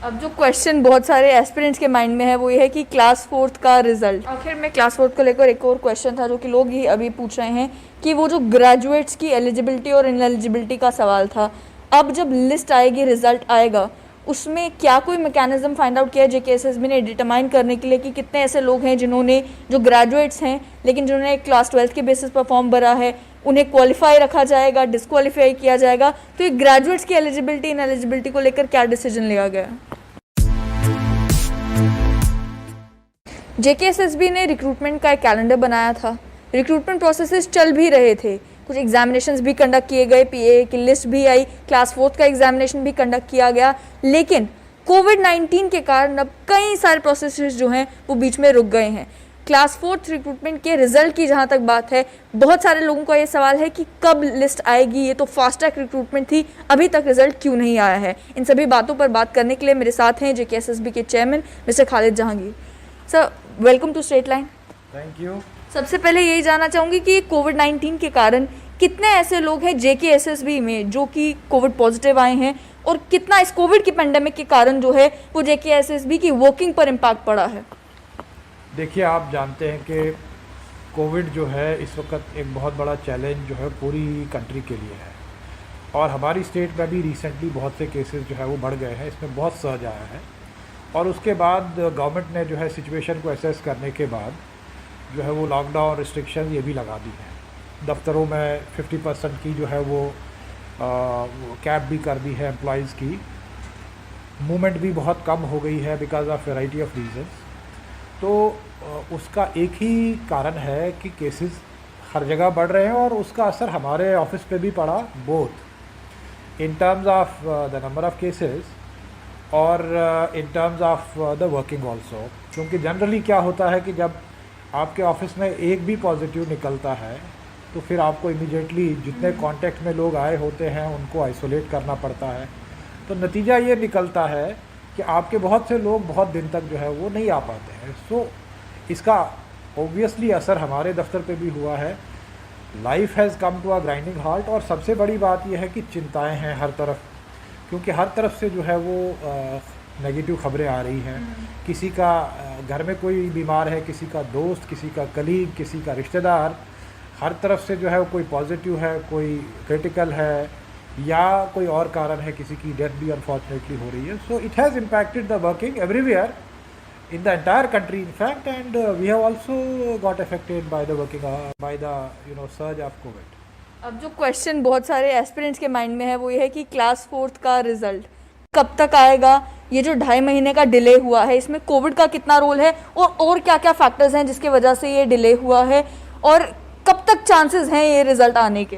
अब जो क्वेश्चन बहुत सारे एस्पिरेंट्स के माइंड में है वो ये है कि क्लास फोर्थ का रिजल्ट। आखिर में क्लास फोर्थ को लेकर एक और क्वेश्चन था जो कि लोग ही अभी पूछ रहे हैं कि वो जो ग्रेजुएट्स की एलिजिबिलिटी और इनएलिजिबिलिटी का सवाल था, अब जब लिस्ट आएगी, रिजल्ट आएगा, उसमें क्या कोई मैकेनिज्म फाइंड आउट किया है जेकेएसएसबी ने डिटरमाइन करने के लिए कि कितने ऐसे लोग हैं जिन्होंने, जो ग्रेजुएट्स हैं लेकिन जिन्होंने क्लास 12 के बेसिस पर फॉर्म भरा है, उन्हें क्वालिफाई रखा जाएगा, डिस्क्वालीफाई किया जाएगा? तो ये ग्रेजुएट्स की एलिजिबिलिटी इनएलिजिबिलिटी को लेकर क्या डिसीजन लिया गया? जेकेएसएसबी ने रिक्रूटमेंट का एक कैलेंडर बनाया था, रिक्रूटमेंट प्रोसेसेस चल भी रहे थे, कुछ एग्जामिनेशंस भी कंडक्ट किए गए, पीए की लिस्ट भी आई, क्लास फोर्थ का एग्जामिनेशन भी कंडक्ट किया गया, लेकिन कोविड-19 के कारण अब कई सारे प्रोसेसेस जो हैं वो बीच में रुक गए हैं। क्लास फोर्थ रिक्रूटमेंट के रिजल्ट की जहाँ तक बात है, बहुत सारे लोगों का ये सवाल है कि कब लिस्ट आएगी, ये तो फास्ट ट्रैक रिक्रूटमेंट थी, अभी तक रिजल्ट क्यों नहीं आया है? इन सभी बातों पर बात करने के लिए मेरे साथ हैं जेकेएसएसबी के chairman mister Khalid Jahangir. Sir, welcome to Straight Line. Thank you. सबसे पहले यही जानना चाहूँगी कि कोविड-19 के कारण कितने ऐसे लोग हैं जेकेएसएसबी में जो कि कोविड पॉजिटिव आए हैं, और कितना इस कोविड की पेंडेमिक के कारण जो है वो जेकेएसएसबी की वर्किंग पर इम्पैक्ट पड़ा है? देखिए, आप जानते हैं कि कोविड जो है इस वक्त एक बहुत बड़ा चैलेंज जो है पूरी कंट्री के लिए है, और हमारी स्टेट में भी रिसेंटली बहुत से केसेस जो है वो बढ़ गए हैं, इसमें बहुत सर्ज आया है। और उसके बाद गवर्नमेंट ने जो है सिचुएशन को एसेस करने के बाद जो है वो लॉकडाउन रिस्ट्रिक्शन ये भी लगा दी है। दफ्तरों में 50% की जो है वो कैप भी कर दी है एम्प्लॉइज़ की। मूवमेंट भी बहुत कम हो गई है because of variety of reasons. तो उसका एक ही कारण है कि केसेस हर जगह बढ़ रहे हैं, और उसका असर हमारे ऑफिस पे भी पड़ा, both in terms of the number of cases और in terms of the working also. क्योंकि जनरली क्या होता है कि जब आपके ऑफिस में एक भी पॉजिटिव निकलता है तो फिर आपको इमीडिएटली जितने कांटेक्ट में लोग आए होते हैं उनको आइसोलेट करना पड़ता है। तो नतीजा ये निकलता है कि आपके बहुत से लोग बहुत दिन तक जो है वो नहीं आ पाते हैं। सो इसका ऑब्वियसली असर हमारे दफ्तर पे भी हुआ है। Life has come to a grinding halt, और सबसे बड़ी बात यह है कि चिंताएं हैं हर तरफ, क्योंकि हर तरफ से जो है वो नेगेटिव खबरें आ रही हैं। किसी का घर में कोई बीमार है, किसी का दोस्त, किसी का कलीग, किसी का रिश्तेदार, हर तरफ से जो है कोई पॉजिटिव है, कोई क्रिटिकल है, या कोई और कारण है, किसी की डेथ भी अनफॉर्चुनेटली हो रही है। So it has impacted the working everywhere in the entire country in fact, and we have also got affected by the working by the surge of COVID. अब जो क्वेश्चन बहुत सारे एस्पिरेंट्स के mind में है वो ये है कि क्लास फोर्थ का रिजल्ट कब तक आएगा? ये जो 2.5 महीने का डिले हुआ है, इसमें कोविड का कितना रोल है, और क्या क्या फैक्टर्स हैं जिसकी वजह से ये डिले हुआ है, और कब तक चांसेस हैं ये रिजल्ट आने के?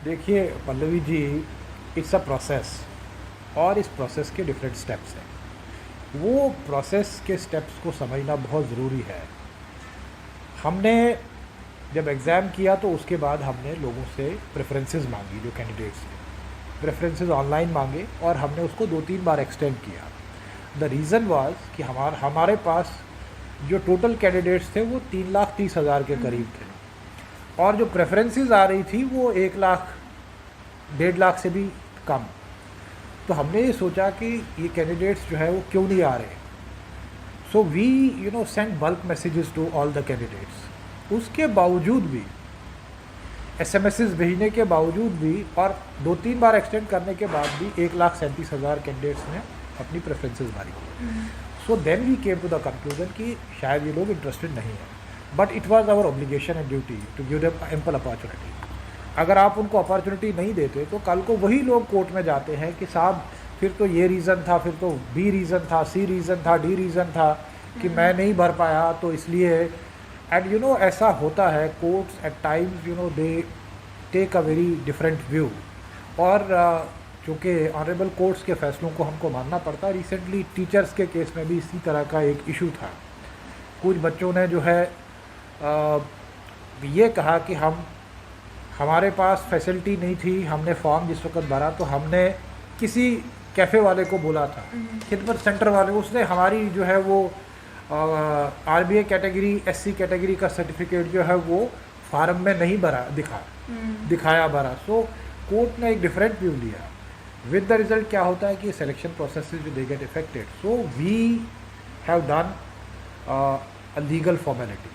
देखिए Pallavi ji, it's a process, और इस प्रोसेस के डिफरेंट स्टेप्स हैं। वो प्रोसेस के स्टेप्स को समझना बहुत ज़रूरी है। हमने जब एग्ज़ाम किया तो उसके बाद हमने लोगों से प्रेफरेंसेस मांगी, जो कैंडिडेट्स थे प्रेफरेंसेस ऑनलाइन मांगे, और हमने उसको 2-3 बार एक्सटेंड किया। द रीज़न वाज कि हमारे पास जो टोटल कैंडिडेट्स थे वो 3,30,000 के करीब थे, और जो प्रेफरेंसेस आ रही थी वो 1 लाख 1.5 लाख से भी कम। तो हमने ये सोचा कि ये कैंडिडेट्स जो है वो क्यों नहीं आ रहे। So we send bulk messages to all the candidates. उसके बावजूद भी, एसएमएसेस भेजने के बावजूद भी, और 2-3 बार एक्सटेंड करने के बाद भी 1,37,000 कैंडिडेट्स ने अपनी प्रेफरेंसेस भरी। So then we came to the conclusion कि शायद ये लोग इंटरेस्टेड नहीं हैं, but it was our obligation and duty to give them ample opportunity. अगर आप उनको अपॉर्चुनिटी नहीं देते तो कल को वही लोग कोर्ट में जाते हैं कि साहब फिर तो ये रीज़न था, फिर तो बी रीज़न था, सी रीज़न था, डी रीज़न था कि मैं नहीं भर पाया, तो इसलिए। एंड ऐसा होता है, courts at times they take a very different view, और चूँकि ऑनरेबल कोर्ट्स के फैसलों को हमको मानना पड़ता है। रिसेंटली टीचर्स के केस में भी इसी तरह का एक इशू था। कुछ बच्चों ने जो है ये कहा कि हमारे पास फैसिलिटी नहीं थी, हमने फॉर्म जिस वक्त भरा तो हमने किसी कैफ़े वाले को बोला था, खिदमत सेंटर वाले, उसने हमारी जो है वो आरबीए कैटेगरी, एससी कैटेगरी का सर्टिफिकेट जो है वो फार्म में नहीं भरा, दिखाया भरा। सो कोर्ट ने एक डिफरेंट व्यू लिया विद द रिजल्ट क्या होता है कि सिलेक्शन प्रोसेस जो they get affected. So we have done a legal formality.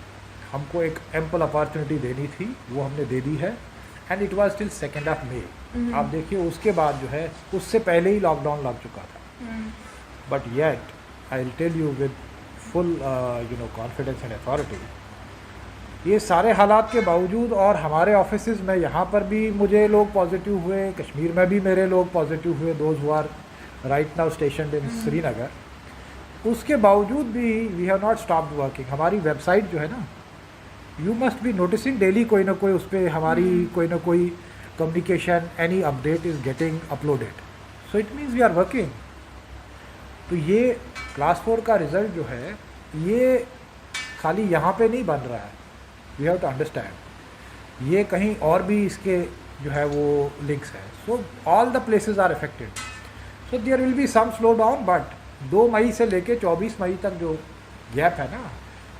हमको एक एम्पल अपॉर्चुनिटी देनी थी, वो हमने दे दी है. एंड इट वाज टिल 2 मई. आप देखिए उसके बाद जो है उससे पहले ही लॉकडाउन लग चुका था. But yet I will tell you with full confidence and authority, ये सारे हालात के बावजूद और हमारे ऑफिसेज में यहाँ पर भी मुझे लोग पॉजिटिव हुए, कश्मीर में भी मेरे लोग पॉजिटिव हुए, those who are right now stationed in Srinagar, उसके बावजूद भी we have not stopped working. हमारी वेबसाइट जो है ना, you must be noticing daily कोई ना कोई उस पर हमारी कोई ना कोई communication, any update is getting uploaded. So it means we are working. तो ये क्लास 4 का रिज़ल्ट जो है ये खाली यहाँ पे नहीं बन रहा है. वी हैव टू अंडरस्टैंड ये कहीं और भी इसके जो है वो लिंक्स हैं. So all the places are affected. So there will be some slow down, but 2 मई से लेके 24 मई तक जो गैप है ना,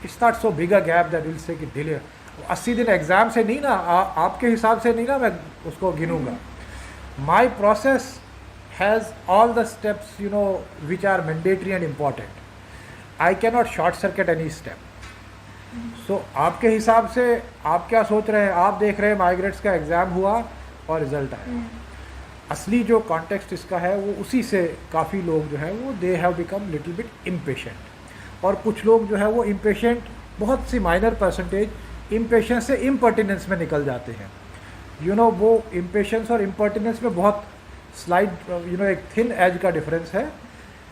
it's not so big a gap that will say कि डिले. 80 दिन एग्ज़ाम से नहीं ना, आपके हिसाब से नहीं ना मैं उसको गिनूँगा. My process has all the steps which are mandatory and important. I cannot short circuit any step. So आपके हिसाब से आप क्या सोच रहे हैं? आप देख रहे हैं माइग्रेट्स का एग्ज़ाम हुआ और रिज़ल्ट आया. असली जो कॉन्टेक्स्ट इसका है वो उसी से काफ़ी लोग जो है वो they have become little bit impatient. और कुछ लोग जो है वो इम्पेशेंट, बहुत सी माइनर परसेंटेज इम्पेशेंस से इम्पर्टिनेंस में निकल जाते हैं. वो इम्पेशेंस और इम्पर्टिनेंस में बहुत स्लाइड एक थिन एज का डिफरेंस है.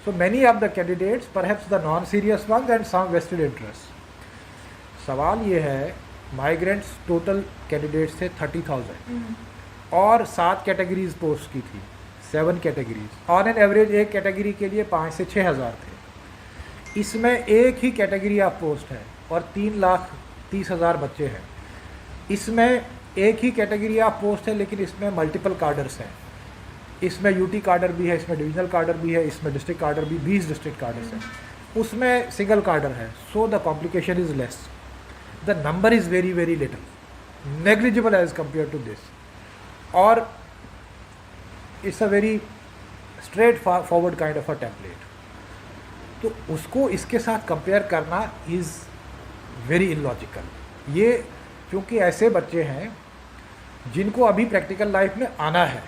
So many of the candidates, perhaps the non serious ones and some vested interest. सवाल ये है, माइग्रेंट्स टोटल कैंडिडेट्स थे 30,000 और 7 कैटेगरीज पोस्ट की थी, 7 कैटेगरीज. ऑन एन एवरेज एक कैटेगरी के लिए 5 से 6 हज़ार थे. इसमें एक ही कैटेगरी ऑफ पोस्ट है और 3,30,000 बच्चे हैं. इसमें एक ही कैटेगरी ऑफ पोस्ट है, लेकिन इसमें मल्टीपल कार्डर्स हैं. इसमें यूटी कार्डर भी है, इसमें डिविजनल कार्डर भी है, इसमें डिस्ट्रिक्ट कार्डर भी, 20 डिस्ट्रिक्ट कार्डर्स हैं. उसमें सिंगल कार्डर है. So the complication is less. The number is very very little, negligible as compared to this. और it's a very straightforward kind of a template. तो उसको इसके साथ कंपेयर करना इज़ वेरी इलॉजिकल. ये क्योंकि ऐसे बच्चे हैं जिनको अभी प्रैक्टिकल लाइफ में आना है,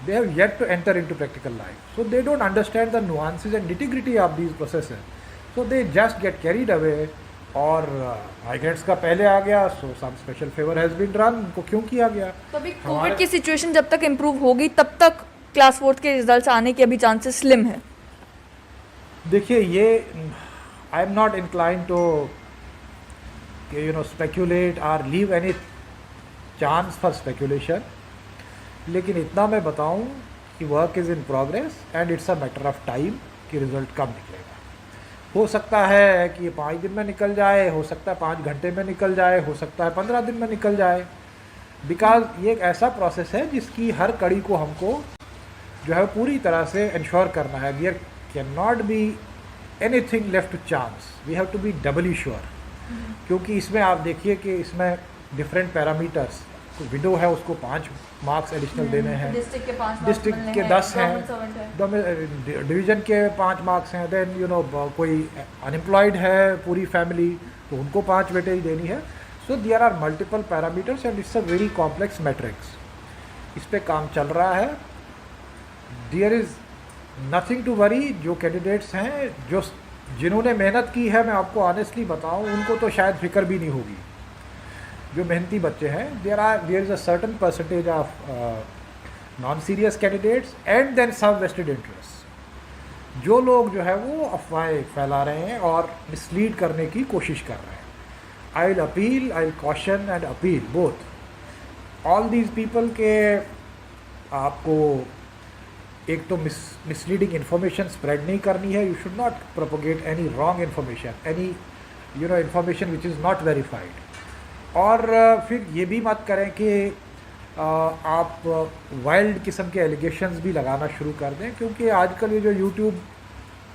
they have yet to enter into practical life. So they don't understand the nuances and nitty gritty of these processes. So they just get carried away. और माइग्रेंट्स का पहले आ गया, so some special favour has been done. उनको क्यों किया गया? तो अभी कोविड की सिचुएशन जब तक इम्प्रूव होगी तब तक क्लास 4 के रिजल्ट्स आने के अभी चांसेस स्लिम है. देखिए, ये I am not incline to speculate और leave any chance for speculation. लेकिन इतना मैं बताऊं कि work is in progress and it's a matter of time कि रिज़ल्ट कब निकलेगा. हो सकता है कि ये 5 दिन में निकल जाए, हो सकता है 5 घंटे में निकल जाए, हो सकता है 15 दिन में निकल जाए. बिकॉज ये एक ऐसा प्रोसेस है जिसकी हर कड़ी को हमको जो है पूरी तरह से इंश्योर करना है. There can not be anything left to chance. We have to be doubly sure. क्योंकि इसमें आप देखिए कि इसमें डिफरेंट पैरामीटर्स. तो विडो है, उसको 5 मार्क्स एडिशनल देने हैं, डिस्ट्रिक्ट के 5 डिस्ट्रिक्ट के 10 हैं, डिवीज़न के 5 मार्क्स हैं. देन कोई अनएम्प्लॉयड है पूरी फैमिली, तो उनको 5 वेटेज देनी है. So there are multiple parameters and it's a very complex matrix. इस पे काम चल रहा है. There is nothing to worry. जो कैंडिडेट्स हैं, जिन्होंने मेहनत की है, मैं आपको ऑनेस्टली बताऊं, उनको तो शायद फिक्र भी नहीं होगी. जो मेहनती बच्चे हैं, there is a certain percentage of non serious candidates and then some vested interest. जो लोग जो है वो अफवाहें फैला रहे हैं और मिसलीड करने की कोशिश कर रहे हैं. आई will appeal, I will caution and appeal both all these people के आपको एक तो मिसलीडिंग इन्फॉर्मेशन स्प्रेड नहीं करनी है. You should not propagate any wrong information, any information which is not verified. और फिर ये भी मत करें कि आप वाइल्ड किस्म के एलिगेशंस भी लगाना शुरू कर दें. क्योंकि आजकल ये जो यूट्यूब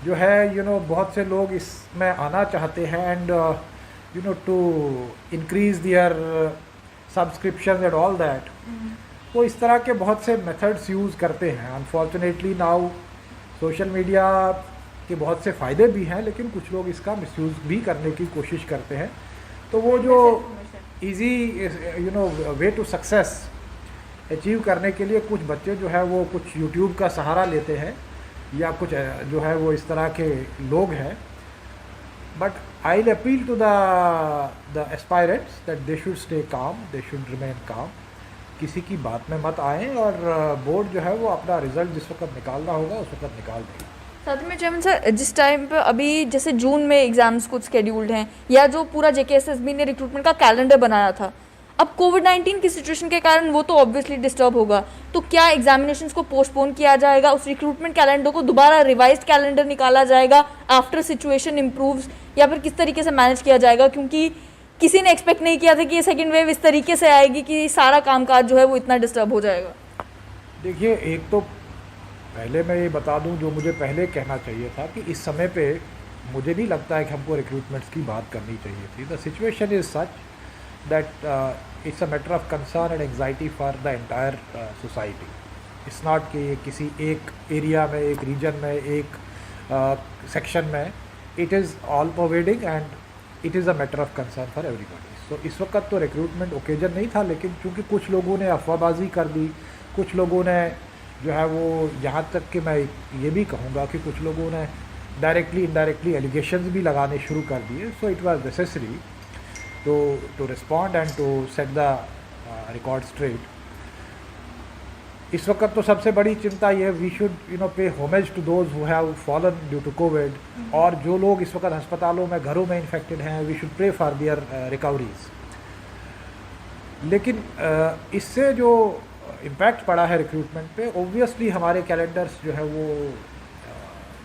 जो है बहुत से लोग इसमें आना चाहते हैं and to increase their subscription and all that. वो इस तरह के बहुत से मेथड्स यूज़ करते हैं। अनफॉर्चुनेटली नाउ सोशल मीडिया के बहुत से फ़ायदे भी हैं, लेकिन कुछ लोग इसका मिसयूज़ भी करने की कोशिश करते हैं। तो वो जो easy way to success achieve करने के लिए कुछ बच्चे जो है वो कुछ यूट्यूब का सहारा लेते हैं, या कुछ जो है वो इस तरह के लोग हैं। But I will appeal to the aspirants that they should stay calm, they should remain काम, किसी की बात में मत आएँ, और बोर्ड जो है वो अपना रिज़ल्ट जिस वक्त निकालना होगा उस वक्त निकाल देगी। साथ में चेयरमैन सर, जिस टाइम पे अभी जैसे जून में एग्जाम्स कुछ शेड्यूल्ड हैं, या जो पूरा जेकेएसएसबी ने रिक्रूटमेंट का कैलेंडर बनाया था, अब कोविड-19 की सिचुएशन के कारण वो तो ऑब्वियसली डिस्टर्ब होगा, तो क्या एग्जामिनेशंस को पोस्टपोन किया जाएगा, उस रिक्रूटमेंट कैलेंडर को दोबारा रिवाइज्ड कैलेंडर निकाला जाएगा आफ्टर सिचुएशन इम्प्रूव्स, या फिर किस तरीके से मैनेज किया जाएगा? क्योंकि किसी ने एक्सपेक्ट नहीं किया था कि ये सेकेंड वेव इस तरीके से आएगी कि सारा कामकाज जो है वो इतना डिस्टर्ब हो जाएगा। देखिए, एक तो पहले मैं ये बता दूं, जो मुझे पहले कहना चाहिए था कि इस समय पे मुझे नहीं लगता है कि हमको रिक्रूटमेंट्स की बात करनी चाहिए थी। The situation is such that it's a matter of concern and anxiety for the entire society. It's not कि ये किसी एक एरिया में, एक रीजन में, एक सेक्शन में, it is all pervading and it is a matter of concern for everybody. So इस वक्त तो रिक्रूटमेंट ओकेजन नहीं था, लेकिन चूँकि कुछ लोगों ने अफवाहबाजी कर दी, कुछ लोगों ने जो है वो, यहाँ तक कि मैं ये भी कहूँगा कि कुछ लोगों ने डायरेक्टली इनडायरेक्टली एलिगेशंस भी लगाने शुरू कर दिए। So it was necessary to respond and to set the record straight. इस वक्त तो सबसे बड़ी चिंता ये, we should pay homage to those who have fallen due to COVID, और जो लोग इस वक्त अस्पतालों में, घरों में इन्फेक्टेड हैं, we should pray for their recoveries. लेकिन इससे जो इम्पैक्ट पड़ा है रिक्रूटमेंट पे, ओब्वियसली हमारे कैलेंडर्स जो है वो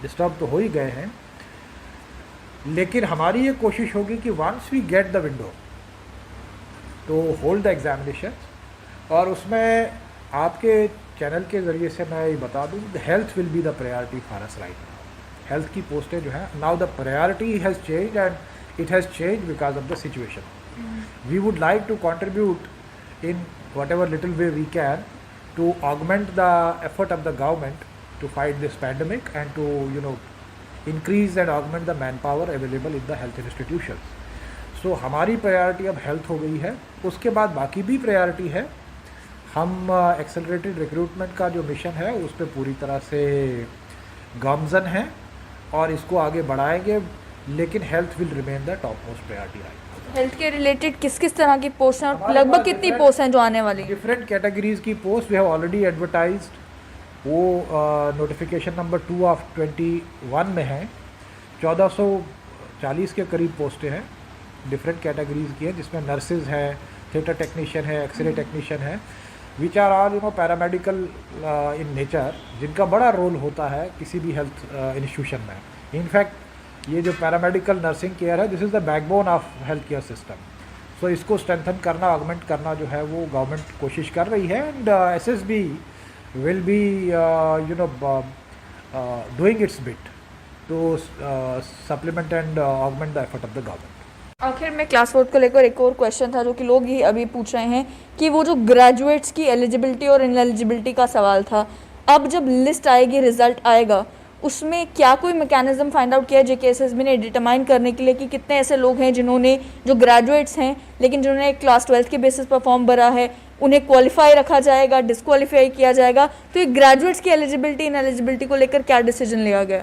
डिस्टर्ब तो हो ही गए हैं, लेकिन हमारी ये कोशिश होगी कि once we get the window to hold the examination. और उसमें आपके चैनल के ज़रिए से मैं ये बता दूँ, the health will be the priority for us right now. Health की पोस्टें जो हैं, now the priority has change and it has change because of the situation. We would like to contribute in whatever little way we can to augment the effort of the government to fight this pandemic and to increase and augment the manpower available in the health institutions. So हमारी priority अब health हो गई है, उसके बाद बाकी भी priority है। हम एक्सेलरेटेड रिक्रूटमेंट का जो मिशन है उस पर पूरी तरह से गामजन हैं और इसको आगे बढ़ाएंगे, लेकिन health will remain the top most priority right. Health के रिलेटेड किस किस तरह की पोस्ट हैं और लगभग कितनी पोस्ट हैं जो आने वाली? डिफरेंट कैटेगरीज की post we have already advertised. वो नोटिफिकेशन नंबर 2 ऑफ 21 में है। 1440 के करीब पोस्टें हैं, डिफरेंट कैटेगरीज की हैं, जिसमें नर्सेज हैं, थिएटर टेक्नीशियन है, एक्सरे टेक्नीशियन है, which are all paramedical in nature, जिनका बड़ा रोल होता है किसी भी हेल्थ इंस्टीट्यूशन में। इनफैक्ट ये जो पैरामेडिकल नर्सिंग केयर है, this is the backbone of health care system. So इसको स्ट्रेंथन करना, ऑगमेंट करना जो है वो गवर्नमेंट कोशिश कर रही है, and SSB will be doing its bit to supplement and augment the effort of the government. आखिर में क्लास 4 को लेकर एक और क्वेश्चन था जो कि लोग ही अभी पूछ रहे हैं कि वो जो ग्रेजुएट्स की एलिजिबिलिटी और इनएलिजिबिलिटी का सवाल था, अब जब लिस्ट आएगी, रिजल्ट आएगा, उसमें क्या कोई मैकेनिज्म फाइंड आउट किया है जेकेएसएसबी ने डिटरमाइन करने के लिए कि कितने ऐसे लोग हैं जिन्होंने, जो ग्रेजुएट्स हैं लेकिन जिन्होंने क्लास 12 के बेसिस पर फॉर्म भरा है, उन्हें क्वालिफाई रखा जाएगा, डिसक्वालीफाई किया जाएगा? तो ये ग्रेजुएट्स की एलिजिबिलिटी इनएलिजिबिलिटी को लेकर क्या डिसीजन लिया गया?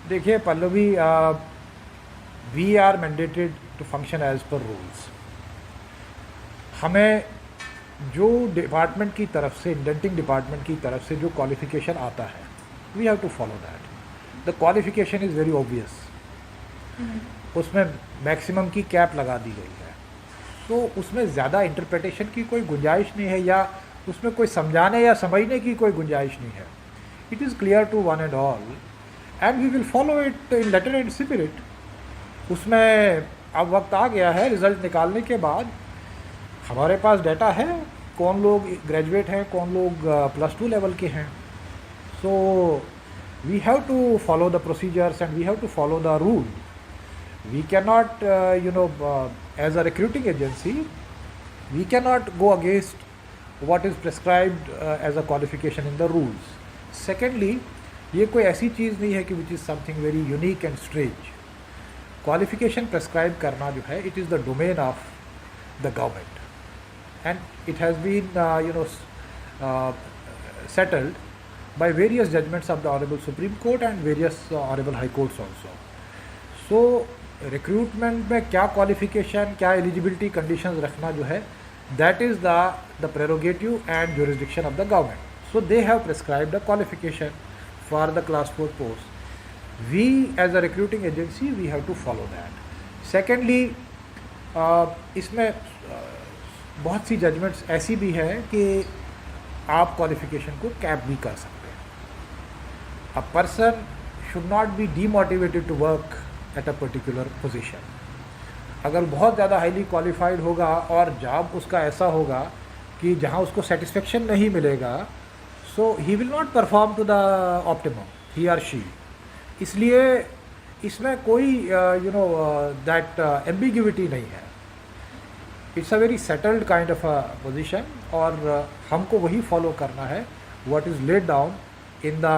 देखिए Pallavi, we are mandated to function as per rules. हमें जो डिपार्टमेंट की तरफ से, इंडेंटिंग डिपार्टमेंट की तरफ से जो क्वालिफिकेशन आता है, we have to follow that. The qualification is very obvious. उसमें मैक्सिमम की कैप लगा दी गई है, तो उसमें ज़्यादा इंटरप्रिटेशन की कोई गुंजाइश नहीं है, या उसमें कोई समझाने या समझने की कोई गुंजाइश नहीं है। It is clear to one and all and we will follow it in letter and spirit. उसमें अब वक्त आ गया है, रिज़ल्ट निकालने के बाद हमारे पास डाटा है, कौन लोग ग्रेजुएट हैं, कौन लोग +2 लेवल के हैं। So we have to follow the procedures and we have to follow the rule. We cannot, as a recruiting agency, we cannot go against what is prescribed as a qualification in the rules. Secondly, ये कोई ऐसी चीज़ नहीं है कि which is something very unique and strange. Qualification prescribe करना जो है, it is the domain of the government, and it has been settled by various judgments of the Honorable Supreme Court and various Honorable High Courts also. So recruitment में क्या qualification, क्या eligibility conditions रखना जो है, that is the prerogative and jurisdiction of the government. So they have prescribed a qualification for the class 4 post. We as a recruiting agency, we have to follow that. Secondly, इसमें बहुत सी judgments ऐसी भी हैं कि आप qualification को cap भी कर सकते हैं. A person should not be demotivated to work at a particular position. अगर बहुत ज़्यादा हाईली क्वालिफाइड होगा और जॉब उसका ऐसा होगा कि जहाँ उसको सेटिस्फेक्शन नहीं मिलेगा, so he will not perform to the optimum, he और शी. इसलिए इसमें कोई दैट एम्बिग्यूटी नहीं है. It's a very settled kind of a position, और हमको वही फॉलो करना है what is laid down in the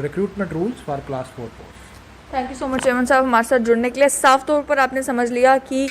recruitment rules for class 4 posts. Thank you so much chairman साहब हमारे साथ जुड़ने के लिए. साफ तौर पर आपने समझ लिया कि